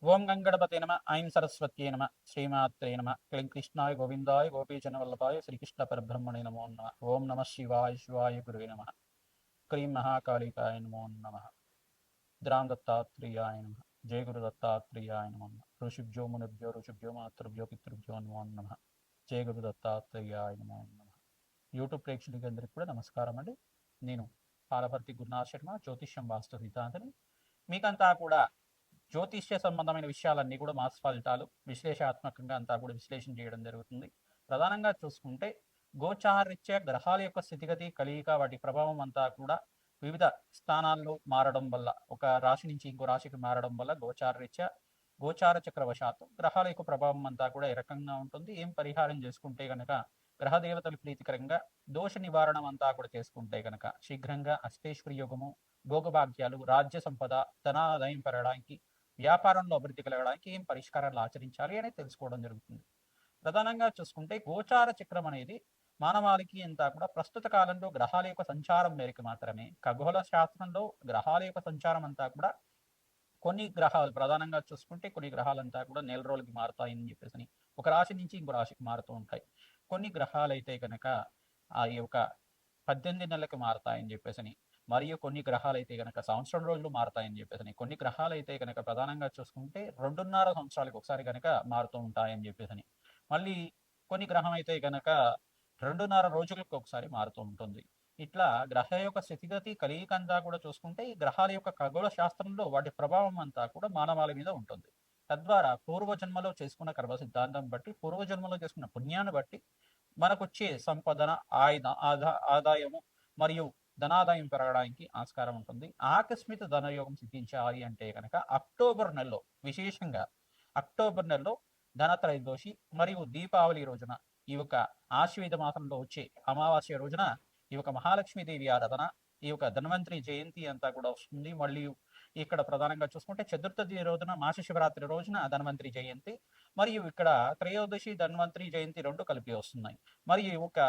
ఓం గంగణపతే నమ ఐం సరస్వత్యే నమ శ్రీమాత్రే నమ క్లీం కృష్ణాయ గోవిందాయ గోపీజనవల్లభాయ శ్రీకృష్ణ పరబ్రహ్మణే నమో నమ ఓం నమ శివాయ శివాయ గురువే నమ క్రీం మహాకాళికాయ నమో నమ ద్రాం దత్తాత్రేయాయ నమ జయ గురు దత్తాత్రేయాయ నమో నమ ఋషిభ్యో మునిభ్యో ఋషిభ్యో మాతృభ్యో పితృభ్యో నమో నమ జయ గురు దత్తాత్రేయాయ నమో నమ. యూట్యూబ్ ప్రేక్షకులందరికీ కూడా నమస్కారం అండి. నేను పాలపర్తి గురునాథ్ శర్మ, జ్యోతిష్యం వాస్తు సిద్ధాంతిని. మీకంతా కూడా జ్యోతిష్య సంబంధమైన విషయాలన్నీ కూడా మాస్ ఫలితాలు విశ్లేషాత్మకంగా అంతా కూడా విశ్లేషణ చేయడం జరుగుతుంది. ప్రధానంగా చూసుకుంటే గోచారరీత్యా గ్రహాల యొక్క స్థితిగతి, కలియిక, వాటి ప్రభావం అంతా కూడా వివిధ స్థానాల్లో మారడం వల్ల, ఒక రాశి నుంచి ఇంకో రాశికి మారడం వల్ల గోచారరీత్యా గోచార చక్రవశాత్తు గ్రహాల యొక్క ప్రభావం అంతా కూడా ఏ రకంగా ఉంటుంది, ఏం పరిహారం చేసుకుంటే గనక గ్రహ దేవతలు ప్రీతికరంగా దోష నివారణం అంతా కూడా చేసుకుంటే గనక శీఘ్రంగా అష్టేశ్వరి యోగము, భోగభాగ్యాలు, రాజ్య సంపద, ధనాదాయం పెరగడానికి, వ్యాపారంలో అభివృద్ధి కలగడానికి ఏం పరిష్కారాలు ఆచరించాలి అనేది తెలుసుకోవడం జరుగుతుంది. ప్రధానంగా చూసుకుంటే గోచార చక్రం అనేది మానవాళికి అంతా కూడా ప్రస్తుత కాలంలో గ్రహాల యొక్క సంచారం మేరకు మాత్రమే. ఖగోళ శాస్త్రంలో గ్రహాల యొక్క సంచారం అంతా కూడా కొన్ని గ్రహాలు ప్రధానంగా చూసుకుంటే కొన్ని గ్రహాలంతా కూడా నెల రోజులకి మారుతాయని చెప్పేసి ఒక రాశి నుంచి ఇంకో రాశికి మారుతూ ఉంటాయి. కొన్ని గ్రహాలు అయితే కనుక ఆ యొక్క 18 నెలలకు మారుతాయని చెప్పేసి, మరియు కొన్ని గ్రహాలు అయితే కనుక సంవత్సరం రోజులు మారుతాయని చెప్పేసి, కొన్ని గ్రహాలు అయితే కనుక ప్రధానంగా చూసుకుంటే 2.5 సంవత్సరాలకు ఒకసారి కనుక మారుతూ ఉంటాయని చెప్పేసి, మళ్ళీ కొన్ని గ్రహం అయితే కనుక 2.5 రోజులకు ఒకసారి మారుతూ ఉంటుంది. ఇట్లా గ్రహ యొక్క స్థితిగతి, కలియిక అంతా కూడా చూసుకుంటే ఈ గ్రహాల యొక్క ఖగోళ శాస్త్రంలో వాటి ప్రభావం అంతా కూడా మానవాళి మీద ఉంటుంది. తద్వారా పూర్వజన్మలో చేసుకున్న కర్మ సిద్ధాంతం బట్టి, పూర్వజన్మలో చేసుకున్న పుణ్యాన్ని బట్టి మనకొచ్చే సంపదన, ఆదాయము మరియు ధనాదాయం పెరగడానికి ఆస్కారం ఉంటుంది. ఆకస్మిక ధనయోగం సిద్ధించాలి అంటే కనుక అక్టోబర్ నెలలో, విశేషంగా అక్టోబర్ నెలలో ధనత్రయోదశి మరియు దీపావళి రోజున, ఈ యొక్క ఆశ్వేత మాసంలో వచ్చే అమావాస్య రోజున ఈ యొక్క మహాలక్ష్మీదేవి ఆరాధన, ఈ యొక్క ధన్వంతరి జయంతి అంతా కూడా వస్తుంది. మళ్ళీ ఇక్కడ ప్రధానంగా చూసుకుంటే చతుర్థి రోజున, మాస శివరాత్రి రోజున ధన్వంతరి జయంతి, మరియు ఇక్కడ త్రయోదశి ధన్వంతరి జయంతి రెండు కలిపి వస్తున్నాయి. మరియు ఒక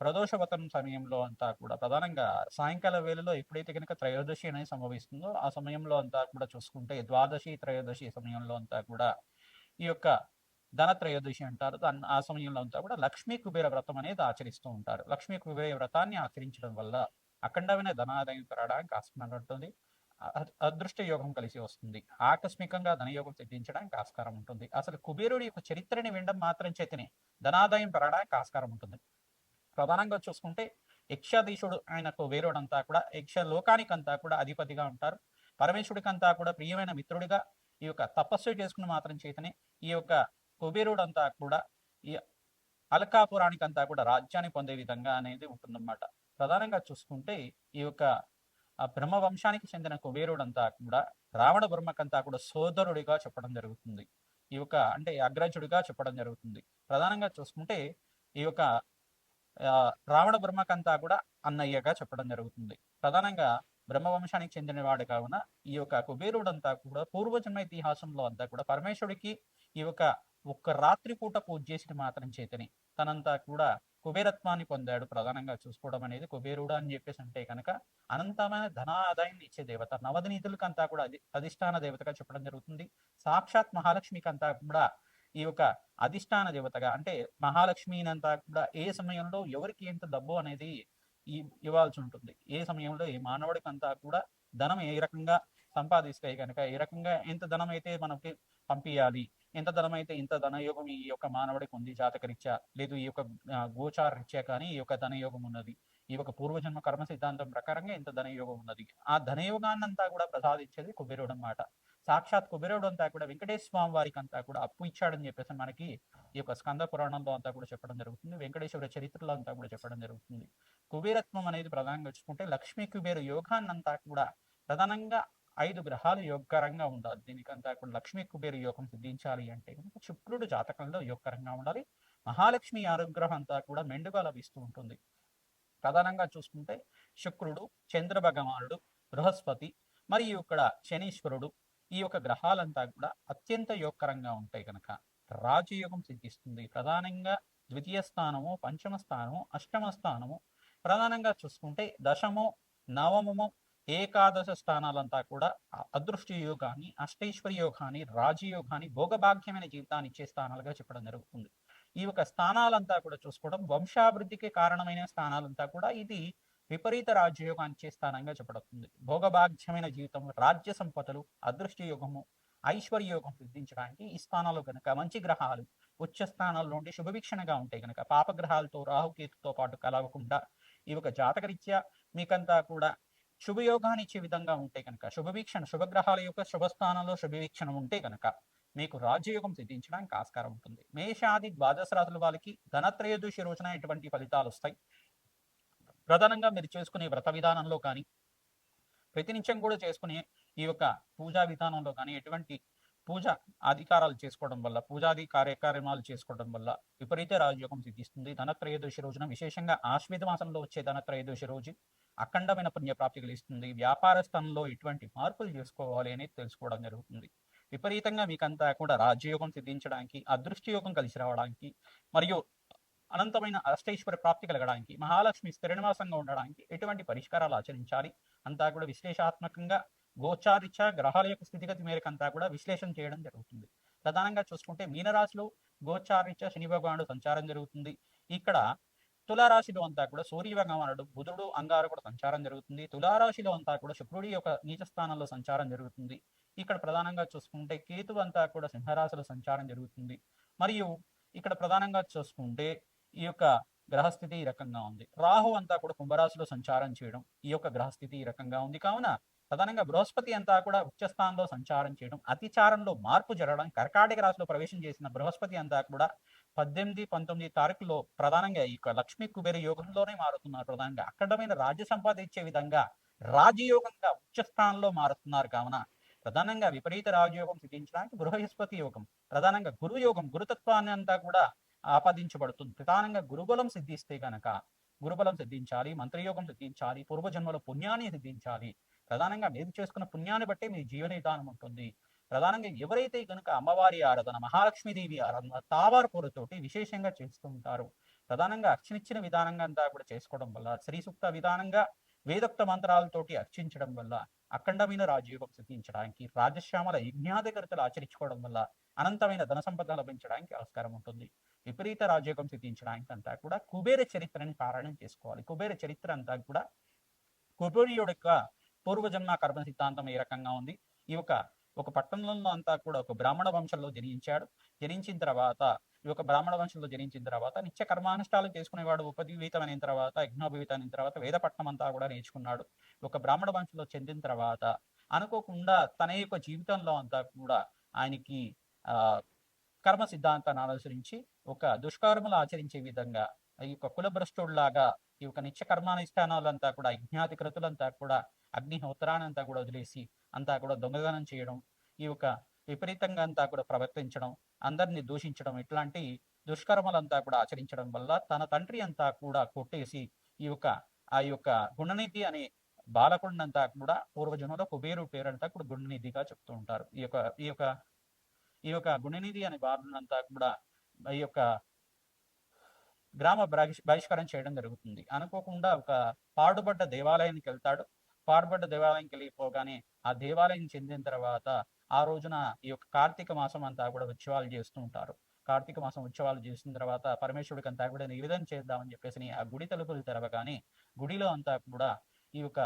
ప్రదోషవతం సమయంలో అంతా కూడా ప్రధానంగా సాయంకాల వేళలో ఎప్పుడైతే కనుక త్రయోదశి అనేది సంభవిస్తుందో ఆ సమయంలో అంతా కూడా చూసుకుంటే ద్వాదశి త్రయోదశి సమయంలో అంతా కూడా ఈ యొక్క ధన త్రయోదశి అంటారు. ఆ సమయంలో అంతా కూడా లక్ష్మీ కుబేర వ్రతం అనేది ఆచరిస్తూ ఉంటారు. లక్ష్మీ కుబేర వ్రతాన్ని ఆచరించడం వల్ల అఖండమైన ధనాదాయం పెరగడానికి ఆస్కారం ఉంటుంది. అదృష్ట యోగం కలిసి వస్తుంది. ఆకస్మికంగా ధనయోగం సిద్ధించడానికి ఆస్కారం ఉంటుంది. అసలు కుబేరుడి యొక్క చరిత్రని వినడం మాత్రం చేతనే ధనాదాయం పెరగడానికి ఆస్కారం ఉంటుంది. ప్రధానంగా చూసుకుంటే యక్షాధీశుడు ఆయన కుబేరుడు అంతా కూడా యక్ష లోకానికంతా కూడా అధిపతిగా ఉంటారు. పరమేశ్వరుడికంతా కూడా ప్రియమైన మిత్రుడిగా ఈ యొక్క తపస్సు చేసుకుని మాత్రం చేతనే ఈ యొక్క కుబేరుడు అంతా కూడా ఈ అలకాపురానికి అంతా కూడా రాజ్యాన్ని పొందే విధంగా అనేది ఉంటుందన్నమాట. ప్రధానంగా చూసుకుంటే ఈ యొక్క బ్రహ్మ వంశానికి చెందిన కుబేరుడు అంతా కూడా రావణ బ్రహ్మకంతా కూడా సోదరుడిగా చెప్పడం జరుగుతుంది. ఈ యొక్క అంటే అగ్రజుడిగా చెప్పడం జరుగుతుంది. ప్రధానంగా చూసుకుంటే ఈ యొక్క రావణ బ్రహ్మకంతా కూడా అన్నయ్యగా చెప్పడం జరుగుతుంది. ప్రధానంగా బ్రహ్మవంశానికి చెందిన వాడు కావున ఈ యొక్క కుబేరుడంతా కూడా పూర్వజన్మ ఇతిహాసంలో అంతా కూడా పరమేశ్వరుడికి ఈ యొక్క ఒక్క రాత్రి పూట పూజ చేసిన మాత్రం చేతని తనంతా కూడా కుబేరత్వాన్ని పొందాడు. ప్రధానంగా చూసుకోవడం అనేది కుబేరుడు అని చెప్పేసి అంటే కనుక అనంతమైన ధనాదాయాన్ని ఇచ్చే దేవత, నవదనీతులకంతా కూడా అధిష్టాన దేవతగా చెప్పడం జరుగుతుంది. సాక్షాత్ మహాలక్ష్మికి అంతా కూడా ఈ యొక్క అధిష్టాన దేవతగా, అంటే మహాలక్ష్మినంతా కూడా ఏ సమయంలో ఎవరికి ఎంత డబ్బు అనేది ఇవ్వాల్సి ఉంటుంది, ఏ సమయంలో ఏ మానవుడికి అంతా కూడా ధనం ఏ రకంగా సంపాదిస్తే కనుక ఏ రకంగా ఎంత ధనం అయితే మనకి పంపించాలి, ఎంత ధనం అయితే ఇంత ధనయోగం ఈ యొక్క మానవుడికి ఉంది జాతకరీత్యా, లేదు ఈ యొక్క గోచార రీత్యా కానీ ఈ యొక్క ధనయోగం ఉన్నది, ఈ యొక్క పూర్వజన్మ కర్మ సిద్ధాంతం ప్రకారంగా ఇంత ధనయోగం ఉన్నది. ఆ ధనయోగాన్నంతా కూడా ప్రసాదించేది కుబేరుడు అన్నమాట. సాక్షాత్ కుబేరుడు అంతా కూడా వెంకటేశ్వర స్వామి వారికి అంతా కూడా అప్పు ఇచ్చాడని చెప్పేసి మనకి ఈ యొక్క స్కంద పురాణంలో అంతా కూడా చెప్పడం జరుగుతుంది. వెంకటేశ్వర చరిత్రలో అంతా కూడా చెప్పడం జరుగుతుంది. కుబేరత్వం అనేది ప్రధానంగా చూసుకుంటే లక్ష్మీ కుబేర యోగాన్నంతా కూడా ప్రధానంగా 5 గ్రహాలు యోగకరంగా ఉండాలి. దీనికంతా కూడా లక్ష్మీ కుబేర యోగం సిద్ధించాలి అంటే కనుక శుక్రుడు జాతకంలో యోగకరంగా ఉండాలి. మహాలక్ష్మి అనుగ్రహం అంతా కూడా మెండుగా లభిస్తూ ఉంటుంది. ప్రధానంగా చూసుకుంటే శుక్రుడు, చంద్ర భగవానుడు, బృహస్పతి మరియు ఇక్కడ శనీశ్వరుడు, ఈ యొక్క గ్రహాలంతా కూడా అత్యంత యోగకరంగా ఉంటాయి కనుక రాజయోగం సిద్ధిస్తుంది. ప్రధానంగా ద్వితీయ స్థానము, పంచమ స్థానము, అష్టమ స్థానము, ప్రధానంగా చూసుకుంటే దశము, నవమము ఏకాదశ స్థానాలంతా కూడా అదృష్ట యోగాన్ని, అష్టైశ్వర్య యోగాన్ని, రాజయోగాన్ని, భోగభాగ్యమైన జీవితాన్ని ఇచ్చే స్థానాలుగా చెప్పడం జరుగుతుంది. ఈ యొక్క స్థానాలంతా కూడా చూసుకోవడం వంశాభివృద్ధికి కారణమైన స్థానాలంతా కూడా ఇది విపరీత రాజయోగాన్ని ఇచ్చే స్థానంగా చెప్పబడుతుంది. భోగభాగ్యమైన జీవితం, రాజ్య సంపదలు, అదృష్ట యోగము, ఐశ్వర్య యోగం సిద్ధించడానికి ఈ స్థానాలు కనుక మంచి గ్రహాలు ఉచ్చ స్థానాల్లో ఉండి శుభవీక్షణగా ఉంటే కనుక పాపగ్రహాలతో రాహుకేతుతో పాటు కలవకుండా ఈ యొక్క జాతకరీత్యా మీకంతా కూడా శుభయోగాన్ని ఇచ్చే విధంగా ఉంటే కనుక శుభవీక్షణ శుభగ్రహాల యొక్క శుభస్థానంలో శుభవీక్షణ ఉంటే కనుక మీకు రాజయోగం సిద్ధించడానికి ఆస్కారం ఉంటుంది. మేషాది ద్వాదశ రాశుల వాళ్ళకి ధనత్రయోదశి రోజున ఎటువంటి ఫలితాలు వస్తాయి? ప్రధానంగా మీరు చేసుకునే వ్రత విధానంలో కానీ ప్రతినిత్యం కూడా చేసుకునే ఈ యొక్క పూజా విధానంలో కానీ ఎటువంటి పూజ అధికారాలు చేసుకోవడం వల్ల పూజాది కార్యక్రమాలు చేసుకోవడం వల్ల విపరీత రాజయోగం సిద్ధిస్తుంది. ధనత్రయోదశి రోజున విశేషంగా ఆశ్వేత మాసంలో వచ్చే ధనత్రయోదశి రోజు అఖండమైన పుణ్యప్రాప్తి కలిగిస్తుంది. వ్యాపార స్థానంలో ఎటువంటి మార్పులు చేసుకోవాలి అనేది తెలుసుకోవడం జరుగుతుంది. విపరీతంగా మీకంతా కూడా రాజయోగం సిద్ధించడానికి, అదృష్టయోగం కలిసి రావడానికి మరియు అనంతమైన అష్టైశ్వర్య ప్రాప్తి కలగడానికి, మహాలక్ష్మి స్థిర నివాసంగా ఉండడానికి ఎటువంటి పరిష్కారాలు ఆచరించాలి అంతా కూడా విశ్లేషాత్మకంగా గోచారిత్య గ్రహాల యొక్క స్థితిగతి మేరకు అంతా కూడా విశ్లేషణ చేయడం జరుగుతుంది. ప్రధానంగా చూసుకుంటే మీనరాశిలో గోచారిత్య శని భగవానుడు సంచారం జరుగుతుంది. ఇక్కడ తులారాశిలో అంతా కూడా సూర్య భగవానుడు, బుధుడు, అంగారకుడు సంచారం జరుగుతుంది. తులారాశిలో అంతా కూడా శుక్రుడి యొక్క నీచ స్థానంలో సంచారం జరుగుతుంది. ఇక్కడ ప్రధానంగా చూసుకుంటే కేతు అంతా కూడా సింహరాశిలో సంచారం జరుగుతుంది. మరియు ఇక్కడ ప్రధానంగా చూసుకుంటే ఈ యొక్క గ్రహస్థితి ఈ రకంగా ఉంది. రాహు అంతా కూడా కుంభరాశిలో సంచారం చేయడం ఈ యొక్క గ్రహస్థితి ఈ రకంగా ఉంది. కావున ప్రధానంగా బృహస్పతి అంతా కూడా ఉచ్చస్థానంలో సంచారం చేయడం, అతిచారంలో మార్పు జరగడం, కర్కాటక రాశిలో ప్రవేశం చేసిన బృహస్పతి అంతా కూడా 18, 19 తారీఖులో ప్రధానంగా ఈ యొక్క లక్ష్మీ కుబేర యోగంలోనే మారుతున్నారు. ప్రధానంగా అఖండమైన రాజ్య సంపాద ఇచ్చే విధంగా రాజయోగంగా ఉచ్చస్థానంలో మారుతున్నారు. కావున ప్రధానంగా విపరీత రాజయోగం సిద్ధించడానికి బృహస్పతి యోగం, ప్రధానంగా గురు యోగం, గురుతత్వాన్ని అంతా కూడా ఆపాదించబడుతుంది. ప్రధానంగా గురుబలం సిద్ధిస్తే కనుక గురుబలం సిద్ధించాలి, మంత్రయోగం సిద్ధించాలి, పూర్వజన్మలో పుణ్యాన్ని సిద్ధించాలి. ప్రధానంగా మీరు చేసుకున్న పుణ్యాన్ని బట్టే మీ జీవన విధానం ఉంటుంది. ప్రధానంగా ఎవరైతే కనుక అమ్మవారి ఆరాధన, మహాలక్ష్మీదేవి ఆరాధన తావారు పూలతోటి విశేషంగా చేస్తూ ఉంటారు. ప్రధానంగా అర్చనిచ్చిన విధానంగా అంతా కూడా చేసుకోవడం వల్ల, శ్రీ సూక్త విధానంగా వేదోక్త మంత్రాలతోటి అర్చించడం వల్ల అఖండమైన రాజయోగం సిద్ధించడానికి, రాజశ్యామల యజ్ఞాధికర్తలు ఆచరించుకోవడం వల్ల అనంతమైన ధన సంపద లభించడానికి ఆస్కారం ఉంటుంది. విపరీత రాజయోగం సిద్ధించడానికి అంతా కూడా కుబేర చరిత్రని పారాయణం చేసుకోవాలి. కుబేర చరిత్ర అంతా కూడా కుబేరుడి యొక్క పూర్వజన్మ కర్మ సిద్ధాంతం ఏ రకంగా ఉంది. ఈ యొక్క ఒక పట్టణంలో అంతా కూడా ఒక బ్రాహ్మణ వంశంలో జనించాడు. జనించిన తర్వాత ఈ యొక్క బ్రాహ్మణ వంశంలో జనించిన తర్వాత నిత్య కర్మానుష్ఠాలు చేసుకునేవాడు. ఉపజీవితమైన తర్వాత, యజ్ఞోపవీతమైన తర్వాత వేదపట్నం అంతా కూడా నేర్చుకున్నాడు. ఒక బ్రాహ్మణ వంశంలో చెందిన తర్వాత అనుకోకుండా తన యొక్క జీవితంలో అంతా కూడా ఆయనకి కర్మ సిద్ధాంతాన్ని అనుసరించి ఒక దుష్కర్మలు ఆచరించే విధంగా ఈ యొక్క కులభ్రష్టుడిలాగా ఈ యొక్క నిత్య కర్మానుష్ఠానాలంతా కూడా యజ్ఞాధికృతులంతా కూడా అగ్నిహోత్రానంతా కూడా వదిలేసి అంతా కూడా దొంగదనం చేయడం, ఈ యొక్క విపరీతంగా అంతా కూడా ప్రవర్తించడం, అందరినీ దూషించడం, ఇట్లాంటి దుష్కర్మలంతా కూడా ఆచరించడం వల్ల తన తండ్రి అంతా కూడా కొట్టేసి ఈ యొక్క ఆ యొక్క గుణనిధి అనే బాలకుడినంతా కూడా పూర్వజన్మలో కుబేరు పేరంతా కూడా గుణనిధిగా చెప్తూ ఉంటారు. ఈ యొక్క గుణనిధి అనే బాలునంతా కూడా ఈ యొక్క గ్రామ బహిష్కరణ చేయడం జరుగుతుంది. అనుకోకుండా ఒక పాడుబడ్డ దేవాలయానికి వెళ్తాడు. పాడుబడ్డ దేవాలయానికి వెళ్ళిపోగానే ఆ దేవాలయం చెందిన తర్వాత ఆ రోజున ఈ యొక్క కార్తీక మాసం అంతా కూడా ఉత్సవాలు చేస్తూ ఉంటారు. కార్తీక మాసం ఉత్సవాలు చేసిన తర్వాత పరమేశ్వరుడికి అంతా కూడా నివేదన చేద్దామని చెప్పేసి ఆ గుడి తలుపులు తెరవగానే గుడిలో అంతా కూడా ఈ యొక్క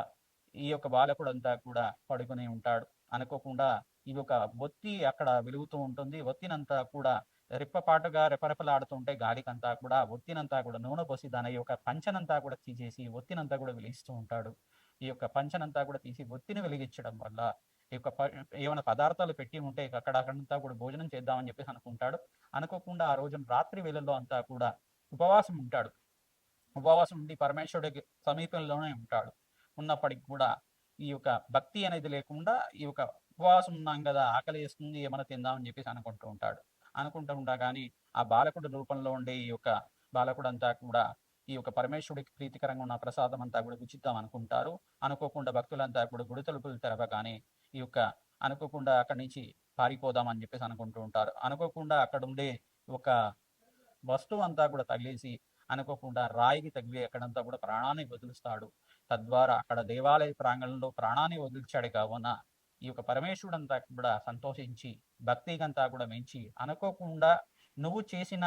ఈ యొక్క బాలకుడు అంతా కూడా పడుకుని ఉంటాడు. అనుకోకుండా ఈ యొక్క ఒత్తి అక్కడ వెలుగుతూ ఉంటుంది. ఒత్తినంతా కూడా రెప్పపాటుగా రెపరెపలాడుతుంటే గాలికంతా కూడా ఒత్తినంతా కూడా నూనె పోసి దాని యొక్క పంచనంతా కూడా తీసేసి ఒత్తినంతా కూడా వెలిగిస్తూ ఉంటాడు. ఈ యొక్క పంచనంతా కూడా తీసి ఒత్తిని వెలిగించడం వల్ల ఈ యొక్క ఏమైనా పదార్థాలు పెట్టి ఉంటే అక్కడంతా కూడా భోజనం చేద్దామని చెప్పేసి అనుకుంటాడు. అనుకోకుండా ఆ రోజున రాత్రి వేళల్లో అంతా కూడా ఉపవాసం ఉంటాడు. ఉపవాసం ఉండి పరమేశ్వరుడికి సమీపంలోనే ఉంటాడు. ఉన్నప్పటికి కూడా ఈ యొక్క భక్తి అనేది లేకుండా ఈ యొక్క ఉపవాసం ఉన్నాం కదా, ఆకలి వేస్తుంది, ఏమైనా తిందామని చెప్పేసి అనుకుంటూ ఉంటాడు. అనుకుంటూ ఉంటా కానీ ఆ బాలకుడి రూపంలో ఉండే ఈ యొక్క బాలకుడు అంతా కూడా ఈ యొక్క పరమేశ్వరుడికి ప్రీతికరంగా ఉన్న ప్రసాదం అంతా కూడా ఉచితం అనుకుంటారు. అనుకోకుండా భక్తులంతా కూడా గుడి తలుపులు తెరవగానే ఈ యొక్క అనుకోకుండా అక్కడి నుంచి పారిపోదామని చెప్పేసి అనుకుంటూ ఉంటారు. అనుకోకుండా అక్కడ ఉండే ఒక వస్తువు అంతా కూడా తగిలేసి అనుకోకుండా రాయికి తగిలి అక్కడంతా కూడా ప్రాణాన్ని వదులుస్తాడు. తద్వారా అక్కడ దేవాలయ ప్రాంగణంలో ప్రాణాన్ని వదిలించాడు కావున ఈ యొక్క పరమేశ్వరుడంతా కూడా సంతోషించి భక్తిగంతా కూడా మెంచి అనుకోకుండా నువ్వు చేసిన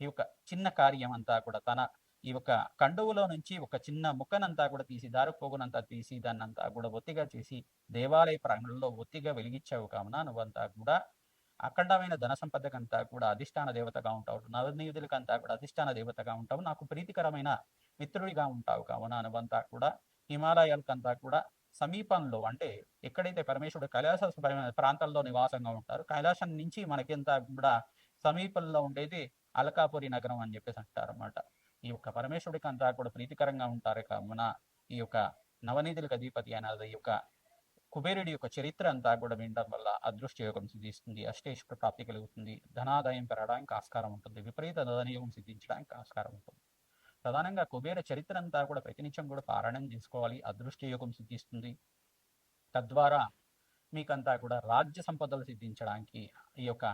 ఈ యొక్క చిన్న కార్యం అంతా కూడా తన ఈ యొక్క కండువులో నుంచి ఒక చిన్న ముక్కనంతా కూడా తీసి దారిపోగునంతా తీసి దాన్నంతా కూడా ఒత్తిగా చేసి దేవాలయ ప్రాంగణంలో ఒత్తిగా వెలిగించావు కావున నువ్వంతా కూడా అఖండమైన ధన సంపదకంతా కూడా అధిష్టాన దేవతగా ఉంటావు, నవనిధులకంతా కూడా అధిష్టాన దేవతగా ఉంటావు, నాకు ప్రీతికరమైన మిత్రుడిగా ఉంటావు కావున నువ్వంతా కూడా హిమాలయాలకంతా కూడా సమీపంలో అంటే ఎక్కడైతే పరమేశ్వరుడు కైలాస ప్రాంతాల్లో నివాసంగా ఉంటారు, కైలాసం నుంచి మనకింత కూడా సమీపంలో ఉండేది అలకాపురి నగరం అని చెప్పేసి అంటారు అన్నమాట. ఈ యొక్క పరమేశ్వరుడికి అంతా కూడా ప్రీతికరంగా ఉంటారు కావున ఈ యొక్క నవనిధులకు అధిపతి అనేది ఈ యొక్క కుబేరుడి యొక్క చరిత్ర అంతా కూడా వినడం వల్ల అదృష్ట యోగం సిద్ధిస్తుంది, అష్టేశ్వర ప్రాప్తి కలుగుతుంది, ధనాదాయం పెరగడానికి ఆస్కారం ఉంటుంది, విపరీత ధనయోగం సిద్ధించడానికి ఆస్కారం ఉంటుంది. ప్రధానంగా కుబేర చరిత్ర అంతా కూడా ప్రతినిత్యం కూడా పారాయణం చేసుకోవాలి, అదృష్ట యోగం సిద్ధిస్తుంది. తద్వారా మీకంతా కూడా రాజ్య సంపదలు సిద్ధించడానికి ఈ యొక్క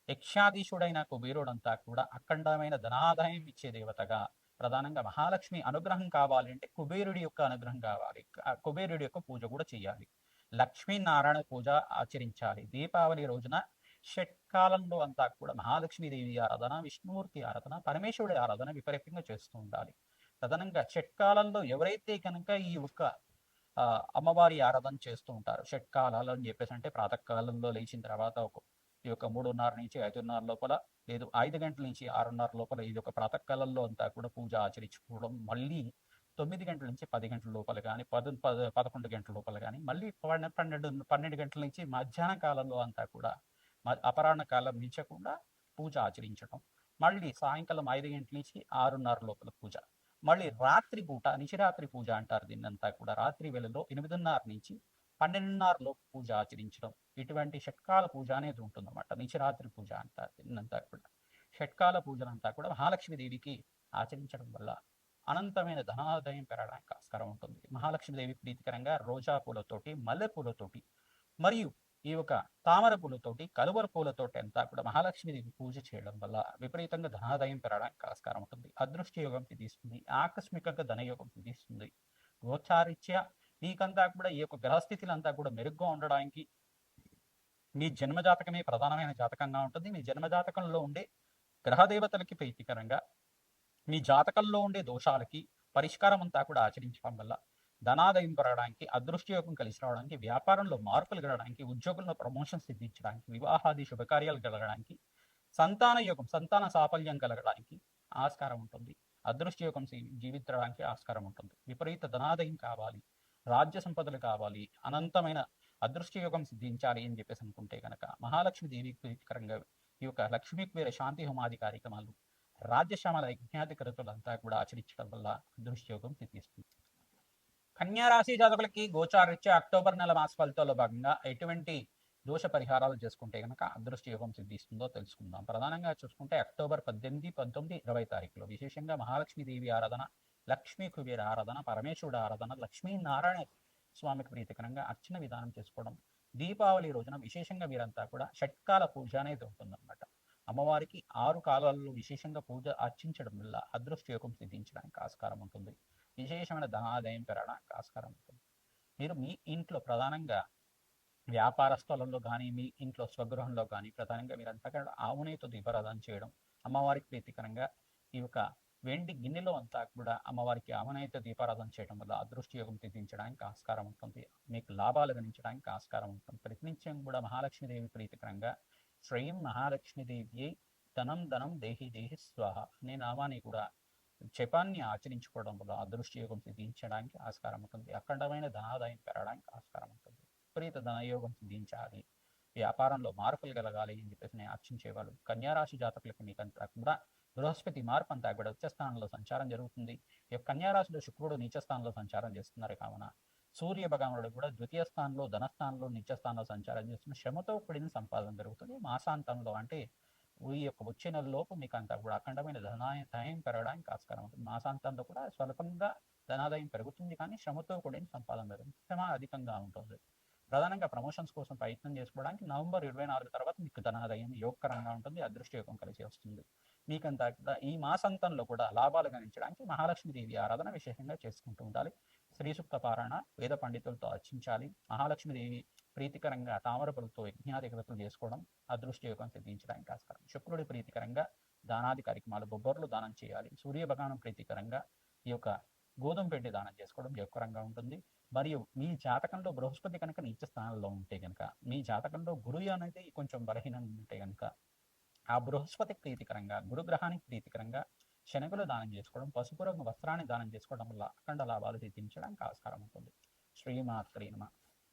యక్షాధీశుడైన కుబేరుడంతా కూడా అఖండమైన ధనాదాయం ఇచ్చే దేవతగా ప్రధానంగా మహాలక్ష్మి అనుగ్రహం కావాలి అంటే కుబేరుడి యొక్క అనుగ్రహం కావాలి, కుబేరుడి యొక్క పూజ కూడా చేయాలి, లక్ష్మీనారాయణ పూజ ఆచరించాలి. దీపావళి రోజున షట్కాలంలో అంతా కూడా మహాలక్ష్మీదేవి ఆరాధన, విష్ణుమూర్తి ఆరాధన, పరమేశ్వరుడి ఆరాధన విపరీతంగా చేస్తూ ఉండాలి. ప్రధానంగా షట్కాలంలో ఎవరైతే కనుక ఈ యొక్క అమ్మవారి ఆరాధన చేస్తూ ఉంటారు, షట్కాలాలు అని చెప్పేసి అంటే ప్రాతకాలంలో లేచిన తర్వాత ఈ యొక్క 3:30 నుంచి 5:30 లోపల, లేదు 5 గంటల నుంచి 6:30 లోపల ఇది ఒక ప్రాతకాలంలో అంతా కూడా పూజ ఆచరించుకోవడం, మళ్ళీ 9 గంటల నుంచి 10 గంటల లోపల కానీ 11 గంటల లోపల కానీ, మళ్ళీ 12 గంటల నుంచి మధ్యాహ్న కాలంలో అంతా కూడా అపరాహ్న కాలం మించకుండా పూజ ఆచరించడం, మళ్ళీ సాయంకాలం 5 గంటల నుంచి 6:30 లోపల పూజ, మళ్ళీ రాత్రి పూట నిశిరాత్రి పూజ అంటారు దీన్నంతా కూడా, రాత్రి వేళలో 8:30 నుంచి 12:30 లోపు పూజ ఆచరించడం, ఇటువంటి షట్కాల పూజ అనేది ఉంటుందన్నమాట. నిశిరాత్రి పూజ అంటారు దీన్నంతా కూడా. షట్కాల పూజలంతా కూడా మహాలక్ష్మీదేవికి ఆచరించడం వల్ల అనంతమైన ధనాదాయం పెరగడానికి ఆస్కారం ఉంటుంది. మహాలక్ష్మీదేవి ప్రీతికరంగా రోజా పూలతోటి, మల్లె పూలతోటి మరియు ఈ యొక్క తామర పూలతోటి, కలువర పూలతోటి అంతా కూడా మహాలక్ష్మీదేవి పూజ చేయడం వల్ల విపరీతంగా ధనాదాయం పెరగడానికి ఆస్కారం ఉంటుంది, అదృష్ట యోగం సిద్ధిస్తుంది, ఆకస్మికంగా ధనయోగం సిద్ధిస్తుంది. గోచారిత్య మీకంతా కూడా ఈ యొక్క గ్రహస్థితులంతా కూడా మెరుగ్గా ఉండడానికి మీ జన్మజాతకమే ప్రధానమైన జాతకంగా ఉంటుంది. మీ జన్మజాతకంలో ఉండే గ్రహదేవతలకి ప్రీతికరంగా మీ జాతకంలో ఉండే దోషాలకి పరిష్కారం అంతా కూడా ఆచరించడం వల్ల ధనాదాయం పెరగడానికి, అదృష్టయోగం కలిసి రావడానికి, వ్యాపారంలో మార్పులు కలగడానికి, ఉద్యోగంలో ప్రమోషన్ సిద్ధించడానికి, వివాహాది శుభకార్యాలు కలగడానికి, సంతాన యోగం సంతాన సాఫల్యం కలగడానికి ఆస్కారం ఉంటుంది, అదృష్టయోగం జీవించడానికి ఆస్కారం ఉంటుంది. విపరీత ధనాదాయం కావాలి, రాజ్య సంపదలు కావాలి, అనంతమైన అదృష్టయోగం సిద్ధించాలి అని చెప్పేసి అనుకుంటే కనుక మహాలక్ష్మీదేవికి ప్రీతికరంగా ఈ యొక్క లక్ష్మీ కుబేర శాంతి హోమాది కార్యక్రమాలు, రాజ్యశ్యామల యజ్ఞాది కృతులంతా కూడా ఆచరించడం వల్ల అదృష్టయోగం సిద్ధిస్తుంది. కన్యారాశి జాతకులకి గోచారీత్యా అక్టోబర్ నెల మాస ఫలితాల్లో భాగంగా ఎటువంటి దోష పరిహారాలు చేసుకుంటే కనుక అదృష్ట యోగం సిద్ధిస్తుందో తెలుసుకుందాం. ప్రధానంగా చూసుకుంటే అక్టోబర్ 18, 19, 20 తారీఖులో విశేషంగా మహాలక్ష్మీదేవి ఆరాధన, లక్ష్మీ కుబేర ఆరాధన, పరమేశ్వరుడు ఆరాధన, లక్ష్మీనారాయణ స్వామికి ప్రీతికరంగా అర్చన విధానం చేసుకోవడం, దీపావళి రోజున విశేషంగా వీరంతా కూడా షట్కాల పూజ అనేది ఉంటుందన్నమాట. అమ్మవారికి 6 కాలాల్లో విశేషంగా పూజ అర్చించడం వల్ల అదృష్ట యోగం సిద్ధించడానికి ఆస్కారం ఉంటుంది, విశేషమైన ధనాదాయం పెరగడానికి ఆస్కారం ఉంటుంది. మీరు మీ ఇంట్లో ప్రధానంగా వ్యాపార స్థలంలో కానీ, మీ ఇంట్లో స్వగృహంలో కానీ ప్రధానంగా మీరంతా కూడా ఆవునేతో దీపారాధన చేయడం, అమ్మవారికి ప్రీతికరంగా ఈ యొక్క వెండి గిన్నెలో అంతా కూడా అమ్మవారికి ఆవునేతో దీపారాధన చేయడం వల్ల అదృష్ట యోగం సిద్ధించడానికి ఆస్కారం ఉంటుంది, మీకు లాభాలు గణించడానికి ఆస్కారం ఉంటుంది. ప్రతినిత్యం కూడా మహాలక్ష్మీదేవి ప్రీతికరంగా శ్రీం మహాలక్ష్మీదేవి ధనం ధనం దేహి దేహి స్వాహ అనే నామాన్ని కూడా జపాన్ని ఆచరించుకోవడం వల్ల అదృష్ట యోగం సిద్ధించడానికి ఆస్కారం ఉంటుంది, అఖండమైన ధనాదాయం పెరగడానికి ఆస్కారం ఉంటుంది. విపరీత ధనయోగం సిద్ధించాలి, వ్యాపారంలో మార్పులు కలగాలి అని చెప్పేసి నేను అర్చించేవాళ్ళు. కన్యారాశి జాతకులకు మీకంతా కూడా బృహస్పతి మార్పు అంతా కూడా ఉచ్చస్థానంలో సంచారం జరుగుతుంది. ఈ కన్యారాశిలో శుక్రుడు నీచస్థానంలో సంచారం చేస్తున్నారు కావున సూర్య భగవానుడు కూడా ద్వితీయ స్థానంలో, ధనస్థానంలో, నీచస్థానంలో సంచారం చేస్తున్న శ్రమతో కూడిన సంపాదన జరుగుతుంది. మాసాంతంలో అంటే ఈ యొక్క వచ్చే నెలలోపు మీకు అంతా కూడా అఖండమైన ధనాదాయం పెరగడానికి ఆస్కారం ఉంటుంది. మాసాంతంలో కూడా స్వల్పంగా ధనాదాయం పెరుగుతుంది, కానీ శ్రమతో కూడిన సంపాదన పెరుగుతుంది, శ్రమ అధికంగా ఉంటుంది. ప్రధానంగా ప్రమోషన్స్ కోసం ప్రయత్నం చేసుకోవడానికి నవంబర్ 24 తర్వాత మీకు ధనాదాయం యోగకరంగా ఉంటుంది, అదృష్ట యోగం కలిసి వస్తుంది. మీకంతా కూడా ఈ మాసాంతంలో కూడా లాభాలు గణించడానికి మహాలక్ష్మీదేవి ఆరాధన విశేషంగా చేసుకుంటూ ఉండాలి. శ్రీ సూక్త పారాయణ వేద పండితులతో అర్చించాలి. మహాలక్ష్మీదేవి ప్రీతికరంగా తామర పూలతో యజ్ఞాధికృతులు చేసుకోవడం అదృష్ట యోగం సిద్ధించడానికి ఆస్కారం. శుక్రుడి ప్రీతికరంగా దానాది కార్యక్రమాలు, బొబ్బర్లు దానం చేయాలి. సూర్య భగవానం ప్రీతికరంగా ఈ యొక్క గోధుమ పిండి దానం చేసుకోవడం యోగకరంగా ఉంటుంది. మరియు మీ జాతకంలో బృహస్పతి కనుక నీచ స్థానంలో ఉంటే కనుక, మీ జాతకంలో గురువు అనేది కొంచెం బలహీనంగా ఉంటే కనుక, ఆ బృహస్పతి ప్రీతికరంగా, గురుగ్రహానికి ప్రీతికరంగా శనగలు దానం చేసుకోవడం, పసుపు రంగు వస్త్రాన్ని దానం చేసుకోవడం వల్ల అఖండ లాభాలు సిద్ధించడానికి ఆస్కారం ఉంటుంది. శ్రీమాత్రే నమః.